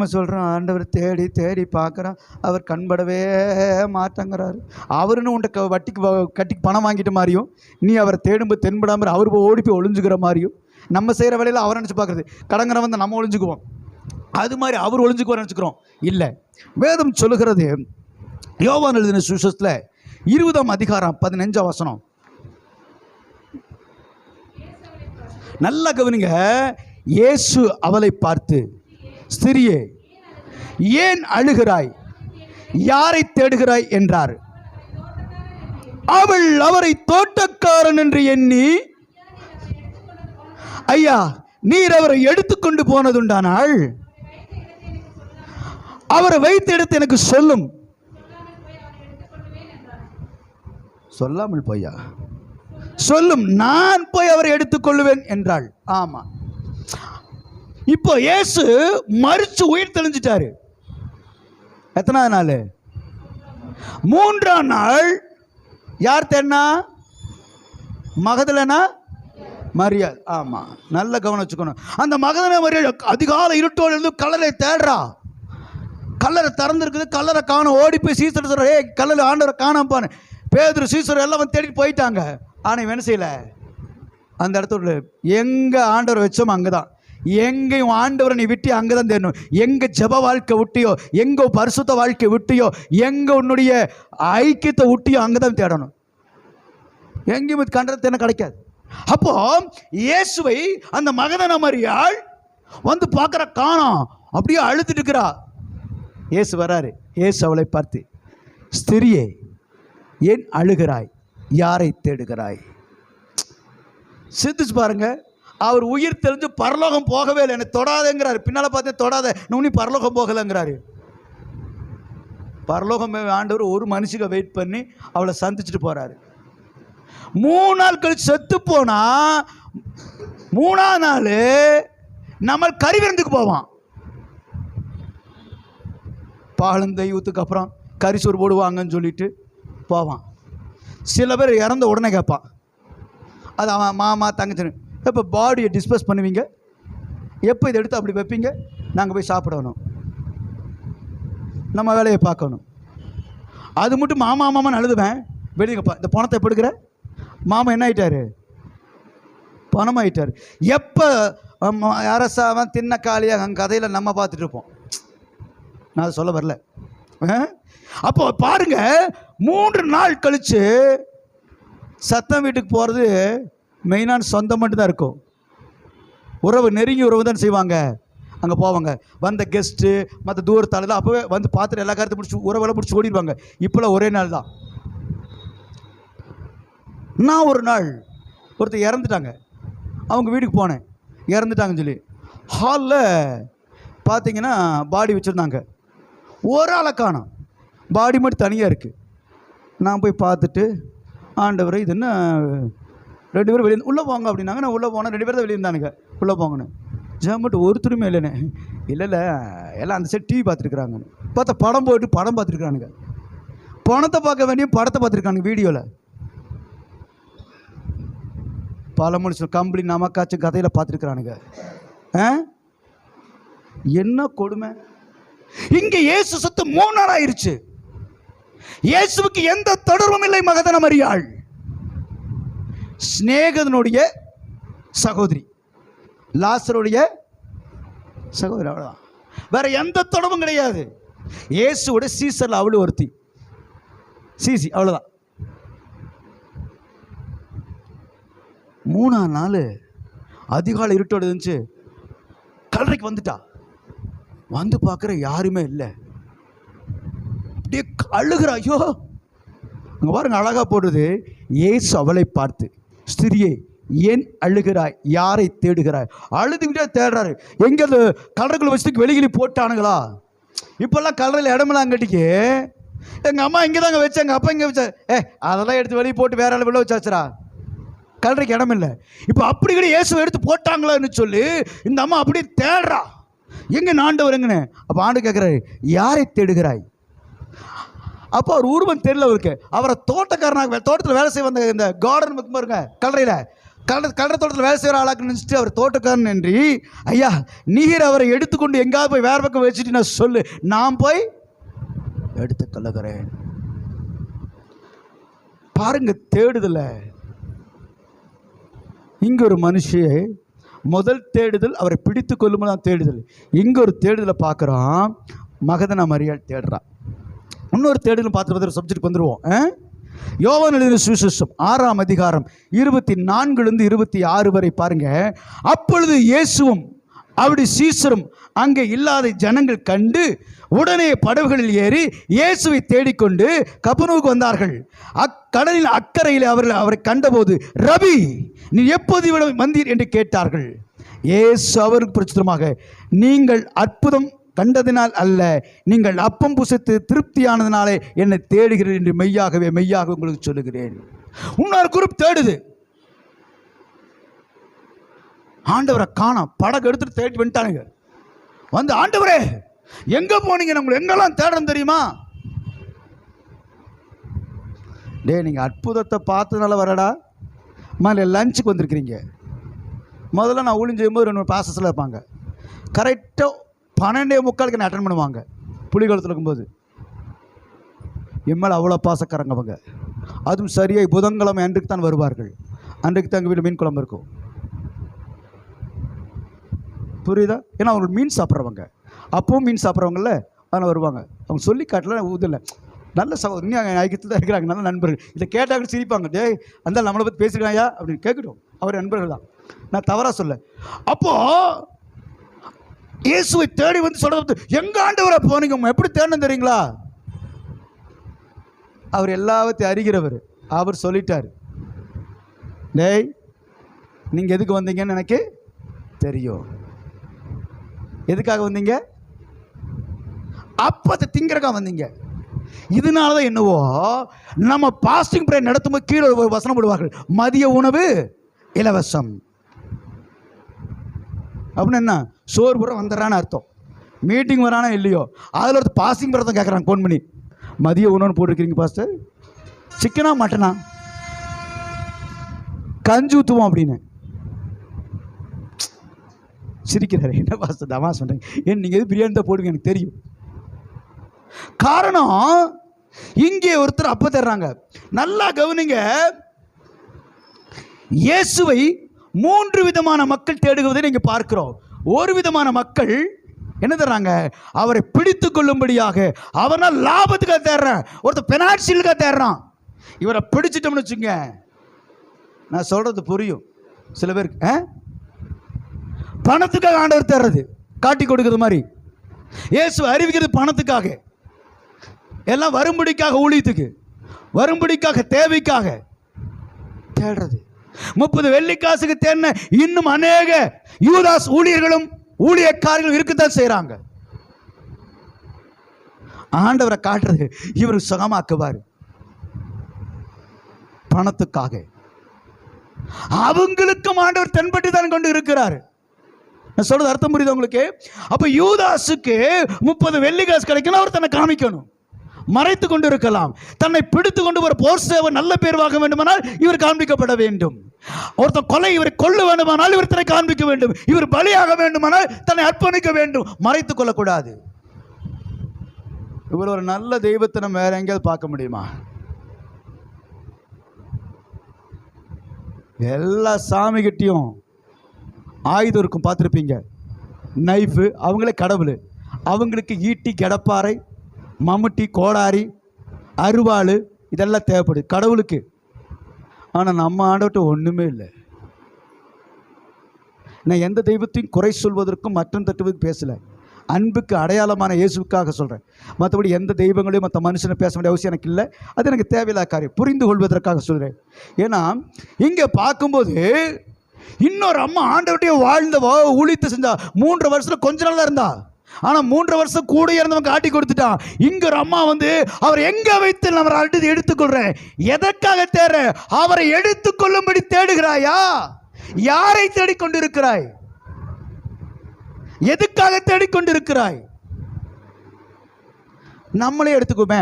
நம்ம சொல்கிறோம், ஆண்டவர் தேடி தேடி பார்க்குறோம், அவர் கண்படவே மாட்டேங்கிறாரு. அவருன்னு உன்ட்ட வட்டிக்கு கட்டிக்கு பணம் வாங்கிட்ட மாதிரியும், நீ அவரை தேடும்போது தென்படாமல் அவர் ஓடி போய் ஒளிஞ்சுக்கிற மாதிரியும், நம்ம செய்கிற வேலையில் அவரை நினச்சி பார்க்குறது. கடங்கரை வந்து நம்ம ஒளிஞ்சுக்குவோம், அது மாதிரி அவர் ஒளிஞ்சுக்குவோம் நினச்சிக்கிறோம். இல்லை, வேதம் சொல்லுகிறது, யோவான் எழுதின சுவிசேஷத்தில் 20ஆம் அதிகாரம் 15ஆம் வசனம். நல்லா கவனிங்க. இயேசு அவளை பார்த்து, ஸ்திரியே, ஏன் அழுகிறாய், யாரை தேடுகிறாய் என்றார். அவள் அவரை தோட்டக்காரன் என்று எண்ணி, ஐயா, நீர் அவரை எடுத்துக்கொண்டு போனதுண்டானால் அவரை வைத்த இடத்தை எனக்கு சொல்லும். சொல்லாமல் போய்யா, சொல்லும், நான் போய் அவரை எடுத்துக்கொள்ளுவேன் என்றாள். ஆமா, இப்போ இயேசு மரிச்சு உயிர் தெளிஞ்சிட்டாரு. எத்தனாவது நாள்? 3ஆம் நாள். யார் தேடினா? மகதலேனா மரியாள். ஆமா, நல்ல கவனம் வச்சுக்கணும். அந்த மகதலேனா மரியாள் அதிகாலை இருட்டோடு இருந்து கல்லறை தேடுறா. கல்லறை திறந்துருக்குது, கல்லறை காணும். ஓடி போய் சீசர் சொல்ற, ஏய் கல்லறை ஆண்டவரை காணாம்பான்னு. பேதுரு சீசர் எல்லாம் வந்து தேடிட்டு போயிட்டாங்க. ஆனால் இவன் என்ன செய்யல, அந்த இடத்துல எங்கே ஆண்டவரை வச்சோம் அங்கே தான். எங்கேயும் ஆண்டவரை நீ விட்டு அங்கே தான் தேடணும். எங்கே ஜப வாழ்க்கை விட்டியோ, எங்கே பரிசுத்த வாழ்க்கை விட்டியோ, எங்கே உன்னுடைய ஐக்கியத்தை விட்டியோ அங்கே தான் தேடணும். எங்கேயும் இது கண்டது என்ன கிடைக்காது. அப்போ இயேசுவை அந்த மகதலேனா மரியாள் வந்து பார்க்குற, காணோம், அப்படியே அழுத்துட்டு இருக்கிறா. இயேசு வராரு. இயேசு அவளை பார்த்து, ஸ்திரியே, ஏன் அழுகிறாய், யாரை தேடுகிறாய். சிந்திச்சு பாருங்க. அவர் உயிர் தெரிஞ்சு பரலோகம் போகவே இல்லை. என்னை தொடாதேங்கிறாரு. பின்னால் பார்த்து தொடாத, நீ பரலோகம் போகலைங்கிறாரு. பரலோகம் ஆண்டவர் ஒரு மனுஷங்க வெயிட் பண்ணி அவளை சந்திச்சுட்டு போறாரு. 3 நாள் கழிச்சு செத்து போனா 3ஆம் நாள் நம்ம கறி விருந்துக்கு போவான். பாலும் தெய்வத்துக்கு அப்புறம் கரிசோறு போடுவாங்கன்னு சொல்லிட்டு போவான். சில பேர் இறந்த உடனே கேட்பான், அது அவன் மாமா தங்கச்சி. எப்போ பாடியை டிஸ்போஸ் பண்ணுவீங்க, எப்போ இதை எடுத்து அப்படி வைப்பீங்க, நாங்கள் போய் சாப்பிடணும், நம்ம வேலையை பார்க்கணும். அது மட்டும் மாமா மாமான்னு அழுதுவேன். வெளியே இந்த பணத்தை எப்போ எடுக்கிற, மாமா என்ன ஆகிட்டாரு, பணமாயிட்டார். எப்போ அரசாவன் தின்ன காலியாக அங்கே கதையில் நம்ம பார்த்துட்டு இருப்போம். நான் அதை சொல்ல வரல. அப்போ பாருங்க, 3 நாள் கழிச்சு சத்தம் வீட்டுக்கு போகிறது மெயினான சொந்தம் மட்டும் தான் இருக்கும். உறவு, நெருங்கி உறவு தான் செய்வாங்க, அங்கே போவாங்க. வந்த கெஸ்ட்டு மற்ற தூரத்தால் தான் அப்போவே வந்து பார்த்துட்டு எல்லா காரியத்தையும் முடிச்சு உறவெல்லாம் முடிச்சு ஓடிடுவாங்க. இப்போலாம் ஒரே நாள் தான். நான் ஒரு நாள் ஒருத்தர் இறந்துட்டாங்க, அவங்க வீட்டுக்கு போனேன். இறந்துட்டாங்கன்னு சொல்லி ஹாலில் பார்த்தீங்கன்னா பாடி வச்சுருந்தாங்க. ஒரு ஆளை காணோம், பாடி மட்டும் தனியாக இருக்குது. நான் போய் பார்த்துட்டு, ஆண்டவரை இது என்ன, 2 பேரும் வெளியே உள்ளே போங்க அப்படின்னாங்க. நான் உள்ளே போனேன். 2 பேர் தான் வெளியே இருந்தானுங்க. உள்ளே போங்கன்னு ஜாமட்டு ஒருத்தருமே இல்லைண்ணே. இல்லை எல்லாம் அந்த சைடு டிவி பார்த்துருக்குறாங்கன்னு பார்த்தா படம் போயிட்டு படம் பார்த்துருக்குறானுங்க. பணத்தை பார்க்க வேண்டிய படத்தை பார்த்துருக்கானுங்க வீடியோவில். பல மனுஷன் கம்பளி நமக்காச்சும் கதையில் பார்த்துருக்குறானுங்க. என்ன கொடுமை. இங்கே இயேசு சத்து 3 நாள் ஆயிடுச்சு. இயேசுவுக்கு எந்த தொடர்பும் இல்லை. மகதலேனா மரியாள் சிநேகனுடைய சகோதரி, லாசருடைய சகோதரி, அவ்வளோதான். வேற எந்த தொடர்பும் கிடையாது. இயேசுவோட சீசரில் அவளு ஒருத்தி, சிசி, அவ்வளோதான். 3ஆம் நாள் அதிகாலை இருட்டோடு இருந்துச்சு. கல்லறைக்கு வந்துட்டா. வந்து பார்க்குற யாருமே இல்லை. அப்படியே அழுகிறா. ஐயோ, அங்கே பாருங்க அழகா போடுறது. இயேசு அவளை பார்த்து, ஸ்திரியே, ஏன் அழுகிறாய், யாரை தேடுகிறாய். அழுதுகிட்டே தேடுறாரு. எங்கே கல்லறைக்குள்ள வச்சதுக்கு வெளியில போட்டானுங்களா? இப்போல்லாம் கல்லறையில் இடமெல்லாம் கட்டிக்கு, எங்கள் அம்மா இங்கே தாங்க வச்சேன், எங்கள் அப்பா இங்கே வச்ச, அதெல்லாம் எடுத்து வெளியே போட்டு வேற ஆள் வெளில வச்சாச்சுரா. கல்லறைக்கு இடம் இல்லை. இப்போ அப்படி கூட இயேசுவை எடுத்து போட்டாங்களான்னு சொல்லி இந்த அம்மா அப்படியே தேடுறா. எங்கே ஆண்டவர் எங்கன்னு. அப்போ ஆண்டு கேட்குறாரு, யாரை தேடுகிறாய். அப்போ அவர் உருவம் தெரியல அவருக்கு. அவரை தோட்டக்காரனாக தோட்டத்தில் வேலை செய்ய வந்த இந்த கார்டன் பாருங்க, கல்லறையில் கலர தோட்டத்தில் வேலை செய்கிற ஆளாக்கு நினச்சிட்டு அவர் தோட்டக்காரன் நன்றி, ஐயா நீர் அவரை எடுத்துக்கொண்டு எங்காவது போய் வேற பக்கம் வச்சுட்டு நான் சொல்லு, நான் போய் எடுத்து கொள்ளுகிறேன். பாருங்க தேடுதல. இங்க ஒரு மனுஷன் முதல் தேடுதல் அவரை பிடித்து கொள்ளும்போது தான் தேடுதல். இங்க ஒரு தேடுதலை பார்க்குறோம், மகதனா மரியாள் தேடுறான். இன்னொரு தேடுதலும் பார்த்து சப்ஜெக்ட் வந்துடுவோம். யோவான் எழுதின சுவிசேஷம் 6ஆம் அதிகாரம் 24 26 வரை பாருங்க. அப்பொழுது இயேசுவும் அவருடைய சீசரும் அங்கே இல்லாத ஜனங்கள் கண்டு உடனே படகுகளில் ஏறி இயேசுவை தேடிக்கொண்டு கப்பர்நகூமுக்கு வந்தார்கள். அக்கடலின் அக்கறையில் அவரை கண்டபோது, ரபி நீ எப்போது வந்தீர் என்று கேட்டார்கள். இயேசு அவருக்கு பிரச்சுரமாக, நீங்கள் அற்புதம் கண்டதினால் அல்ல, நீங்கள் அப்பம் புசித்து திருப்தியானதினாலே என்னை தேடுகிறேன் என்று மெய்யாகவே மெய்யாக உங்களுக்கு சொல்லுகிறேன். இன்னொரு குரூப் தேடுது, ஆண்டவரை காணோம், படகு எடுத்துட்டு தேடி வந்துட்டானுங்க. வந்து ஆண்டவரே எங்க போனீங்க, நம்மளை எங்கெல்லாம் தேடுறோம் தெரியுமா? நீங்க அற்புதத்தை பார்த்ததுனால வரடா, மேலே லஞ்சுக்கு வந்திருக்கிறீங்க. முதல்ல நான் ஊழியம் செய்யும்போது 2 பாசஸில் இருப்பாங்க. கரெக்டாக 12:45 என்ன அட்டன் பண்ணுவாங்க. புலிகளத்தில் இருக்கும்போது எம்எல் அவ்வளோ பாசக்காரங்க அவங்க. அதுவும் சரியாக புதன்கிழமை அன்றைக்கு தான் வருவார்கள். அன்றைக்கு தான் எங்கள் வீட்டில் மீன் குழம்பு இருக்கும். புரியுதா? ஏன்னா அவங்க மீன் சாப்பிட்றவங்க, அப்பவும் மீன் சாப்பிட்றவங்கள அதனால் வருவாங்க. அவங்க சொல்லி காட்டல ஊதில்லை, நல்ல சகோதரி ஐக்கியத்தில் தான் இருக்கிறாங்க, நல்ல நண்பர்கள். இதை கேட்டாங்க சிரிப்பாங்க, டேய் அந்த நம்மளை பற்றி பேசுகிறாயா அப்படின்னு கேட்கட்டும். அவர் நண்பர்கள் தான், நான் தவறாக சொல்ல. அப்போது இயேசுவை தேடி வந்து சொல்றது, எங்க ஆண்டவரை போனீங்க, எப்படி தேடணும் தெரியுங்களா? அவர் எல்லாத்தையும் அறிகிறவர். அவர் சொல்லிட்டார், டேய் நீங்கள் எதுக்கு வந்தீங்கன்னு எனக்கு தெரியும். எதுக்காக வந்தீங்க? அப்பத்தை திங்கிறக்காக வந்தீங்க. இதனால தான் என்னவோ நம்ம பாஸ்டிங் ப்ரேயர் நடத்தும்போது கீழே ஒரு வசனம் போடுவார்கள், மதிய உணவு இலவசம் அப்படின்னு. என்ன சோறு பூரா வந்துடுறான்னு அர்த்தம். மீட்டிங் வரானா இல்லையோ, அதில் ஒருத்தர் பாஸ்டிங் ப்ரேயர் தான் கேட்குறாங்க ஃபோன் பண்ணி, மதிய உணவுன்னு போட்டிருக்கிறீங்க பாஸ்டர், சிக்கனா மட்டனா கஞ்சி ஊற்றுவோம் அப்படின்னு. சிரிக்கிறாரு, என்ன பாஸ்டர் தமா சொல்கிறேன், ஏன் நீங்கள் எது பிரியாணி தான் போடுங்க எனக்கு தெரியும். காரணம் இங்கே ஒருத்தர் அப்ப தர்றாங்க. நல்லா கவனிங்க, இயேசுவை 3 விதமான மக்கள் தேடுவதை நீங்க பார்க்கிறோம். ஒரு விதமான மக்கள் என்ன தர்றாங்க, அவரை பிடித்து கொள்ளும்படியாக, அவனால் லாபத்துக்காக தேடுறான், ஒருத்தர் பெனான்சியலுக்காக தேடுறான். இவரை பிடிச்சிட்டோம்னு வச்சுங்க, நான் சொல்றது புரியும் சில பேருக்கு. பணத்துக்காக ஆண்டவர் தேடுறது, காட்டி கொடுக்கிறது மாதிரி. இயேசு அறிவிக்கிறது பணத்துக்காக, எல்லாம் வரும்படிக்காக, ஊழியத்துக்கு வரும்படிக்காக, தேவைக்காக தேடுறது. 30 வெள்ளிக்காசுக்கு தேடின இன்னும் அநேக யூதாஸ் ஊழியர்களும் ஊழியக்காரர்களும் இருக்கத்தான் செய்யறாங்க. ஆண்டவரை காட்டுறது இவர் சுகமாக்குவார் பணத்துக்காக. அவங்களுக்கும் ஆண்டவர் தென்பட்டு தான் கொண்டு இருக்கிறார். நான் சொல்றது அர்த்தம் புரியுது உங்களுக்கு? அப்ப யூதாஸுக்கு 30 வெள்ளிக்காசு கிடைக்கணும், அவர் தன்னை காமிக்கணும், மறைத்து கொண்டு இருக்கலாம். தன்னை பிடித்து கொண்டு ஒரு போர் சேவை நல்ல பேர் வாங்க வேண்டுமானால் இவர் காண்பிக்கப்பட வேண்டும். ஒருத்தன் கொலை இவரை கொள்ள வேண்டுமானால் இவர் தன்னை காண்பிக்க வேண்டும். இவர் பலியாக வேண்டுமானால் தன்னை அர்ப்பணிக்க வேண்டும், மறைத்துக் கொள்ளக்கூடாது. இவர் ஒரு நல்ல தெய்வத்தை நம்ம வேற எங்கேயாவது பார்க்க முடியுமா? எல்லா சாமி கிட்டையும் ஆயுதம் இருக்கும், பார்த்துருப்பீங்க. நைஃபு, அவங்களே கடவுள். அவங்களுக்கு ஈட்டி, கடப்பாறை, மம்முட்டி, கோடாரி, அருவாள் இதெல்லாம் தேவைப்படுது கடவுளுக்கு. ஆனால் நம்ம ஆண்டவர்கிட்ட ஒன்றுமே இல்லை. நான் எந்த தெய்வத்தையும் குறை சொல்வதற்கும் மற்ற தட்டுவதற்கு பேசலை, அன்புக்கு அடையாளமான இயேசுக்காக சொல்கிறேன். மற்றபடி எந்த தெய்வங்களையும் மற்ற மனுஷனை பேச வேண்டிய அவசியம் எனக்கு இல்லை. அது எனக்கு தேவையில்லாத காரியம், புரிந்து கொள்வதற்காக சொல்கிறேன். ஏன்னா இங்கே பார்க்கும்போது இன்னொரு அம்மா ஆண்டவர்கிட்டயே வாழ்ந்த ஊழியத்தை செஞ்சா. 3 வருஷத்தில் கொஞ்ச நாள் தான் இருந்தா, ஆனால் 3 வருஷம் கூட இருந்தவன் காட்டி கொடுத்துட்டான். இங்க ஒரு அம்மா வந்து அவர் எங்க வைத்து நம்ம அடுத்து எடுத்துக்கொள்றேன், எதற்காக தேடுற? அவரை எடுத்துக்கொள்ளும்படி தேடுகிறாயா? யாரை தேடிக்கொண்டிருக்கிறாய்? எதுக்காக தேடிக்கொண்டிருக்கிறாய்? நம்மளே எடுத்துக்கோமே.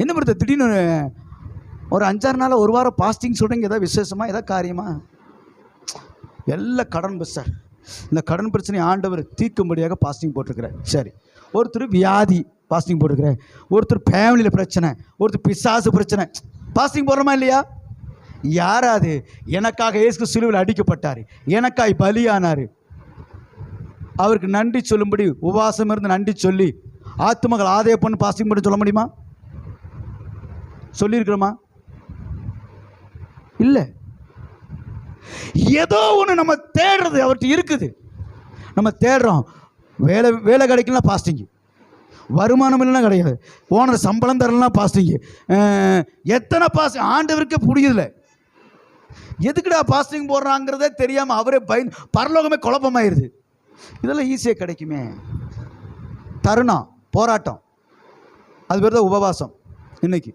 என்ன பண்ணுறது, திடீர்னு ஒரு 5-6 நாள் ஒரு வாரம் பாஸ்டிங் சொல்கிறீங்க, ஏதாவது விசேஷமா, ஏதாவது காரியமா? எல்லாம் கடன் சார். இந்த கடன் பிரச்சனை ஆண்டவர் தீர்க்கும்படியாக பாஸ்டிங் போட்டிருக்கிறார். சரி, ஒருத்தர் வியாதி பாஸ்டிங் போட்டிருக்கிறேன், ஒருத்தர் ஃபேமிலியில் பிரச்சனை, ஒருத்தர் பிசாசு பிரச்சனை, பாஸ்டிங் போடுறோமா இல்லையா? யாராவது எனக்காக இயேசு சிலுவையில் அடிக்கப்பட்டார், எனக்காய் பலியானார், அவருக்கு நன்றி சொல்லும்படி உபவாசம் இருந்து நன்றி சொல்லி ஆத்துமகள் ஆதாய பண்ணு பாஸ்டிங் பண்ணி சொல்ல முடியுமா? சொல்லியிருக்கிறோமா? இல்லை. ஏதோ ஒன்று நம்ம தேடுறது அவர்கிட்ட இருக்குது, நம்ம தேடுறோம். வேலை கிடைக்கலாம் பாஸ்டிங்கு, வருமானம் இல்லைன்னா கிடையாது, ஓனர் சம்பளம் தரலாம் பாஸ்டிங்கு, எத்தனை பாஸ்டிங் ஆண்டவருக்கு புரியுதில்லை. எதுக்குடா பாஸ்டிங் போடுறாங்கிறதே தெரியாமல் அவரே பரலோகமே குழப்பமாயிருது. இதெல்லாம் ஈஸியாக கிடைக்குமே. தருணம் போராட்டம், அது பேர் தான் உபவாசம். இன்னைக்கு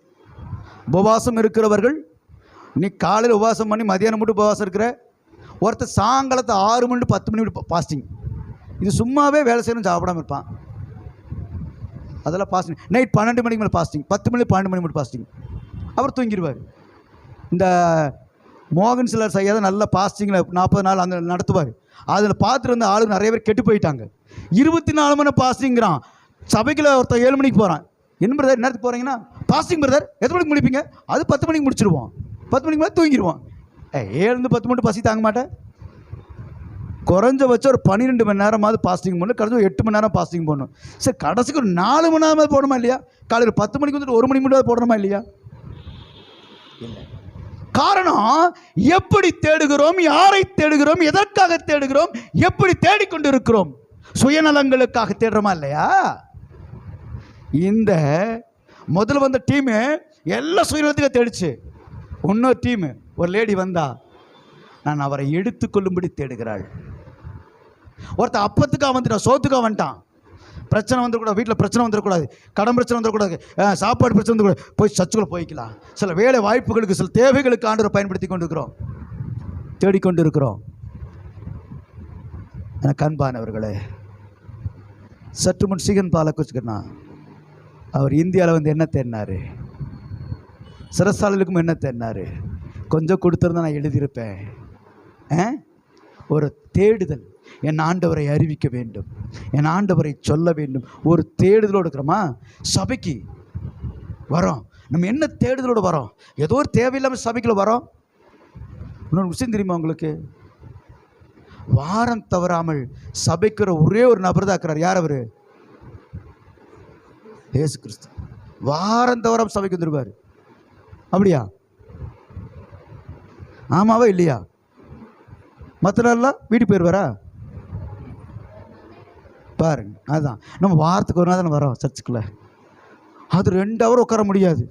உபவாசம் இருக்கிறவர்கள், நீ காலையில் உபவாசம் பண்ணி மதியானம் மட்டும் உபவாசம் இருக்கிற, ஒருத்தர் சாயங்காலத்தை 6 மணி 10 மணி பாஸ்டிங். இது சும்மாவே வேலை செய்யணும் சாப்பிடாமல் இருப்பான், அதெல்லாம் பாஸ்டிங். நைட் 12 மணிக்கு மேலே பாஸ்டிங், 10 மணி 12 மணி மட்டும் பாஸ்டிங், அவர் தூங்கிடுவார். இந்த மோகன் சிலர் செய்யாத நல்ல பாஸ்டிங்கில் 40 நாள் அந்த நடத்துவார். அதில் பார்த்துட்டு இருந்த ஆளுங்க நிறைய பேர் கெட்டு போயிட்டாங்க. 24 மணி பாஸ்டிங்கிறான். சபைக்கில் ஒருத்தர் 7 மணிக்கு போகிறான். என்ன பிரதர் நேரத்துக்கு போகிறீங்கன்னா, பாஸ்டிங் பிரதர் எத்தனை மணிக்கு முடிப்பீங்க? அது 10 மணிக்கு முடிச்சிடுவோம், 10 மணிக்கு மேலே தூங்கிடுவோம். 7 10 மட்டும் பசி தாங்க மாட்டேன். குறைஞ்சபட்சம் ஒரு 12 மணி நேரமாவது பாஸ்டிங் பண்ணணும், கடைசி 8 மணி நேரம் பாஸ்டிங் பண்ணணும். சரி, கடைசிக்கு ஒரு 4 மணி நேரமாவது போடணுமா இல்லையா? காலையில் 10 மணிக்கு வந்துட்டு 1 மணி மட்டும் போடணுமா இல்லையா? இல்லை. காரணம், எப்படி தேடுகிறோம், யாரை தேடுகிறோம், எதற்காக தேடுகிறோம், எப்படி தேடிக்கொண்டு இருக்கிறோம்? சுயநலங்களுக்காக தேடுறோமா இல்லையா? இந்த முதல்ல வந்த டீமு எல்லாம் சுயநலத்துக்கு தேடிச்சு. இன்னொரு டீமு, ஒரு லேடி வந்தா, நான் அவரை எடுத்துக்கொள்ளும்படி தேடுகிறாள். ஒருத்தர் அப்பத்துக்காக வந்துட்டான், சோத்துக்காக வந்துட்டான். பிரச்சனை வந்துடக்கூடாது, வீட்டில் பிரச்சனை வந்துடக்கூடாது, கடன் பிரச்சனை வந்துடக்கூடாது, சாப்பாடு பிரச்சனை வந்துடக்கூடாது, போய் சர்ச்சுக்குள்ளே போய்க்கலாம். சில வேலை வாய்ப்புகளுக்கு, சில தேவைகளுக்கு ஆண்டவரை பயன்படுத்தி கொண்டு இருக்கிறோம், தேடிக்கொண்டு இருக்கிறோம். எனக்கு அன்பானவர்களே, சற்று முன் சீகன் பாலக்குச்சுக்கண்ணா அவர் இந்தியாவில் வந்து என்ன தேடினார், சிறைசாலைகளுக்கும் என்ன தேடினார்? கொஞ்சம் கொடுத்துருந்தா நான் எழுதியிருப்பேன். ஒரு தேடுதல், என் ஆண்டவரை அறிவிக்க வேண்டும், என் ஆண்டவரை சொல்ல வேண்டும், ஒரு தேடுதலோடு இருக்கிறோமா? சபைக்கு வரோம், நம்ம என்ன தேடுதலோடு வரோம்? ஏதோ ஒரு தேவையில்லாமல் சபைக்குள்ள வரோம். இன்னொரு விஷயம் தெரியுமா உங்களுக்கு? வாரம் தவறாமல் சபைக்கிற ஒரே ஒரு நபர் தான் இருக்கிறார். யார் அவர்? இயேசு கிறிஸ்து. வாரம் தவறாமல் சபைக்கு வந்துருவார். அப்படியா? ஆமாவா இல்லையா? மற்ற நாள்லாம் வீட்டுக்கு போயிடுவாரா? பாருங்க, அதுதான் நம்ம வாரத்துக்கு ஒரு நாள் தானே வரோம் சர்ச்சுக்குள்ள. அது 2 ஹவர் உட்கார முடியாது.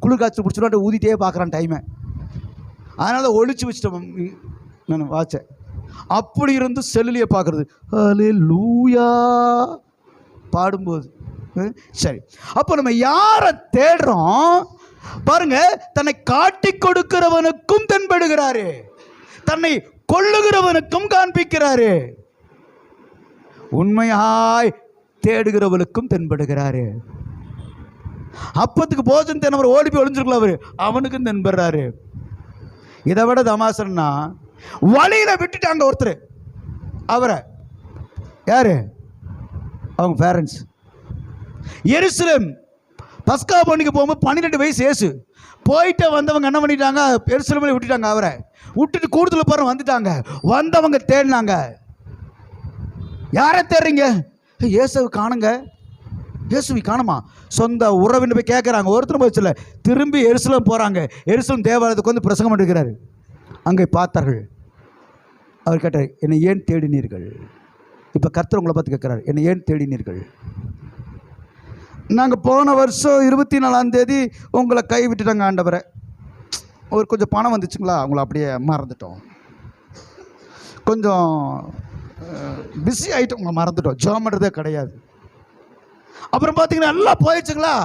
குளிர் காய்ச்சல் பிடிச்சிட்டு ஊதிட்டே பார்க்குறான் டைமை. அதனால ஒழிச்சு வச்சுட்டோம் நான் வாட்சை. அப்படி இருந்து செல்லுலையே பார்க்குறது ஹல்லேலூயா பாடும்போது. சரி, அப்போ நம்ம யாரை தேடுறோம் பாருங்க. தன்னை காட்டி கொடுக்கிறவனுக்கும் தென்படுகிறாரு, தன்னை கொள்ளுகிறவனுக்கும் காண்பிக்கிறாரு, உண்மையாய் தேடுகிறவனுக்கும் தென்படுகிறாரு. அப்பத்துக்கு போஜன் தேனவர் ஓடி போய் ஒளிஞ்சிருக்கலாம், அவரு அவனுக்கும் தென்படுறாரு. இதை விட தமாசன்னா, வழியில விட்டுட்டாங்க ஒருத்தர், அவரை யாரு? அவங்க பேரண்ட்ஸ். எருசலேம் பஸ்கா பண்டிகை போகும்போது 12 வயசு ஏசு போயிட்டு வந்தவங்க என்ன பண்ணிட்டாங்க? எருசலேமில் விட்டுட்டாங்க. அவரை விட்டுட்டு கூடுதல் போகிற வந்துட்டாங்க. வந்தவங்க தேடினாங்க. யாரை தேடுறீங்க? இயேசுவை காணுங்க. இயேசுவை காணுமா? சொந்த உறவின்னு போய் கேட்குறாங்க. ஒருத்தர் போய் சொல்ல, திரும்பி எருசலேம் போகிறாங்க. எருசலேம் தேவாலயத்துக்கு வந்து பிரசங்கம் பண்ணிருக்கிறாரு. அங்கே பார்த்தார்கள். அவர் கேட்டார், என்னை ஏன் தேடினீர்கள்? இப்போ கர்த்தர் உங்களை பார்த்து கேட்குறாரு, என்னை ஏன் தேடினீர்கள்? நாங்கள் போன வருஷம் 24ஆம் தேதி உங்களை கை விட்டுட்டாங்க ஆண்டவரை. ஒரு கொஞ்சம் பணம் வந்துச்சுங்களா, அவங்கள அப்படியே மறந்துட்டோம், கொஞ்சம் பிஸி ஆகிட்டோம், உங்களை மறந்துட்டோம், ஜாம் பண்ணுறதே கிடையாது. அப்புறம் பார்த்தீங்கன்னா எல்லாம் போயிடுச்சுங்களா,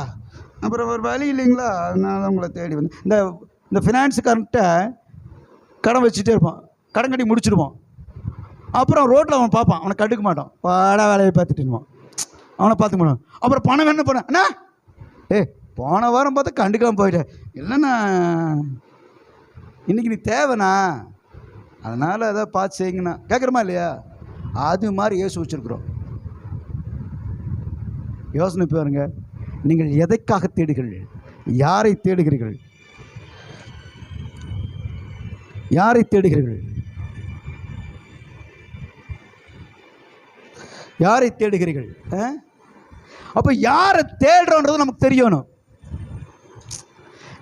அப்புறம் ஒரு வழி இல்லைங்களா, அதனால உங்களை தேடி வந்து இந்த ஃபினான்ஸுக்காரன்ட்ட கடன் வச்சுட்டே இருப்பான், கடன் கட்டி முடிச்சுடுவோம். அப்புறம் ரோட்டில் அவன் பார்ப்பான், அவனை கண்டுக்க மாட்டான், பாடா வேலையை பார்த்துட்டுருவான், அவனை பார்த்துக்க மாட்டான். அப்புறம் பணம் என்ன பண்ண அண்ணா, போன வாரம் பார்த்தா கண்டுக்காமல் போயிட்டேன். இல்லைண்ணா இன்றைக்கி நீ தேவைண்ணா, அதனால் அதை பார்த்து செய்யுங்கண்ணா கேட்குறமா இல்லையா? அது மாதிரி இயேசு வச்சுருக்குறோம். யோசனை பாருங்க, நீங்கள் எதைக்காக தேடுகிறீர்கள்? யாரை தேடுகிறீர்கள்? யாரை தேடுகிறீர்கள்? யாரை தேடுகிறீர்கள்? அப்போ யாரை தேடுறோன்றது நமக்கு தெரியணும்.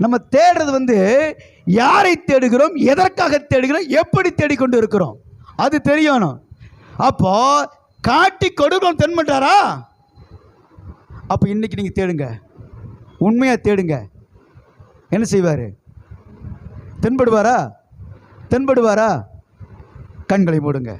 நம்ம தேடுறது யாரை தேடுகிறோம், எதற்காக தேடுகிறோம், எப்படி தேடிக்கொண்டு இருக்கிறோம், அது தெரியணும். அப்போ காட்டி கொடுக்கணும் தென்பட்டாரா? அப்போ இன்னைக்கு நீங்கள் தேடுங்க, உண்மையாக தேடுங்க. என்ன செய்வார்? தென்படுவாரா? தென்படுவாரா? கண்களை மூடுங்க.